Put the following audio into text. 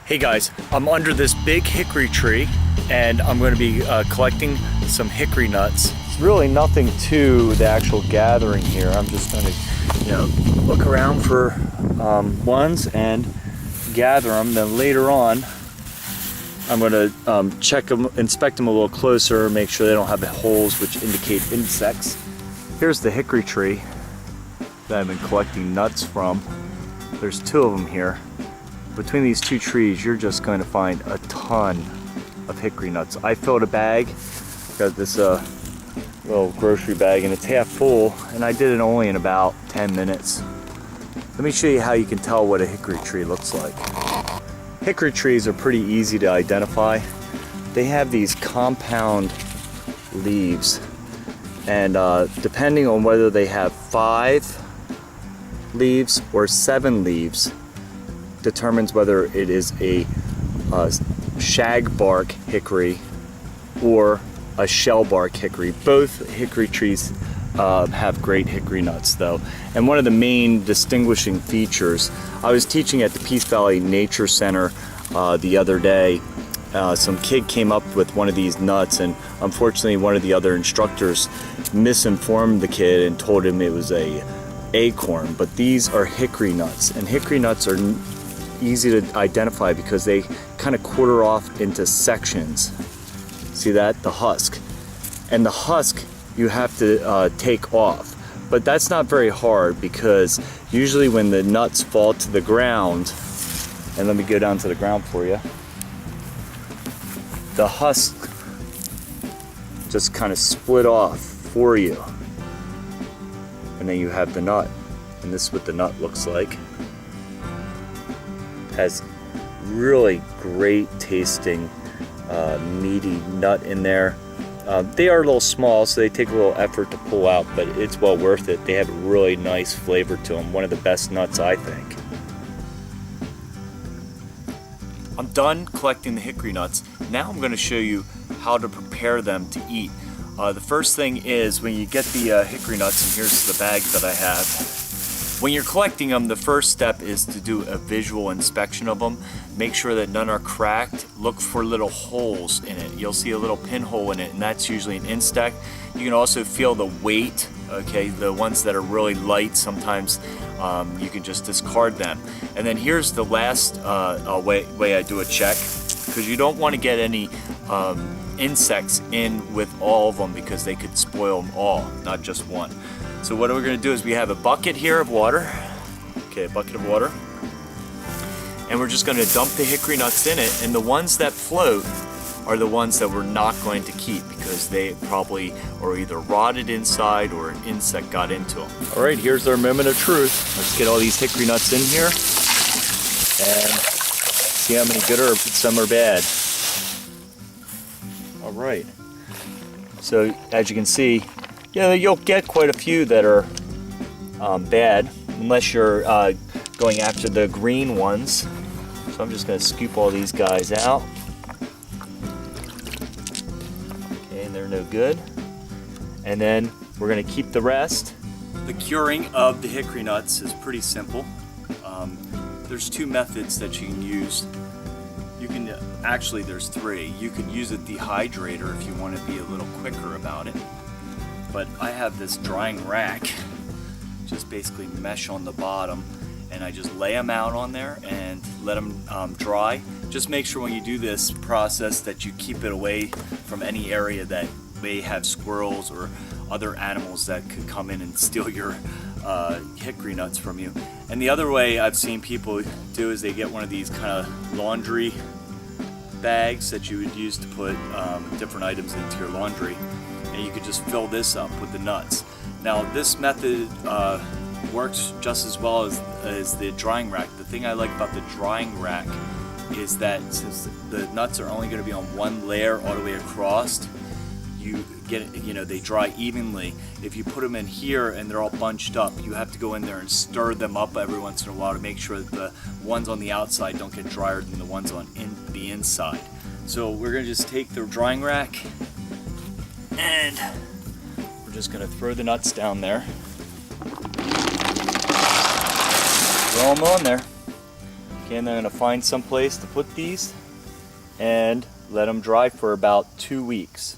Hey guys, I'm under this big hickory tree and I'm going to be collecting some hickory nuts. It's really nothing to the actual gathering here. I'm just going to, look around for ones and gather them. Then later on, I'm going to check them, inspect them a little closer, make sure they don't have holes which indicate insects. Here's the hickory tree that I've been collecting nuts from. There's two of them here. Between these two trees, you're just going to find a ton of hickory nuts. I filled a bag, got this little grocery bag, and it's half full, and I did it only in about 10 minutes. Let me show you how you can tell what a hickory tree looks like. Hickory trees are pretty easy to identify. They have these compound leaves, and depending on whether they have 5 leaves or 7 leaves, determines whether it is a shagbark hickory or a shellbark hickory. Both hickory trees have great hickory nuts though. And one of the main distinguishing features, I was teaching at the Peace Valley Nature Center the other day. Some kid came up with one of these nuts, and unfortunately one of the other instructors misinformed the kid and told him it was a acorn, but these are hickory nuts, and hickory nuts are easy to identify because they kind of quarter off into sections. See that? The husk. And the husk you have to take off. But that's not very hard, because usually when the nuts fall to the ground, and let me go down to the ground for you, the husk just kind of split off for you. And then you have the nut. And this is what the nut looks like. Has really great tasting meaty nut in there. They are a little small, so they take a little effort to pull out, but it's well worth it. They have a really nice flavor to them. One of the best nuts, I think. I'm done collecting the hickory nuts. Now I'm going to show you how to prepare them to eat. The first thing is, when you get the hickory nuts, and here's the bag that I have. When you're collecting them, the first step is to do a visual inspection of them. Make sure that none are cracked. Look for little holes in it. You'll see a little pinhole in it, and that's usually an insect. You can also feel the weight, okay? The ones that are really light, sometimes you can just discard them. And then here's the last way I do a check, because you don't want to get any insects in with all of them, because they could spoil them all, not just one. So what we're going to do is, we have a bucket here of water, okay, a bucket of water, and we're just going to dump the hickory nuts in it, and the ones that float are the ones that we're not going to keep, because they probably are either rotted inside or an insect got into them. All right, here's our moment of truth. Let's get all these hickory nuts in here and see how many good or some are bad. All right, so as you can see, you'll get quite a few that are bad, unless you're going after the green ones. So I'm just going to scoop all these guys out. Okay, and they're no good. And then we're going to keep the rest. The curing of the hickory nuts is pretty simple. There's 2 methods that you can use. You can actually, there's 3. You could use a dehydrator if you want to be a little quicker about it. But I have this drying rack, just basically mesh on the bottom, and I just lay them out on there and let them dry. Just make sure when you do this process that you keep it away from any area that may have squirrels or other animals that could come in and steal your hickory nuts from you. And the other way I've seen people do is they get one of these kind of laundry bags that you would use to put different items into your laundry. And you could just fill this up with the nuts. Now this method works just as well as the drying rack. The thing I like about the drying rack is that since the nuts are only going to be on one layer all the way across, you get, they dry evenly. If you put them in here and they're all bunched up, you have to go in there and stir them up every once in a while to make sure that the ones on the outside don't get drier than the ones on the inside. So we're going to just take the drying rack, and we're just going to throw the nuts down there. Throw them on there. Okay, and then I'm going to find some place to put these and let them dry for about 2 weeks.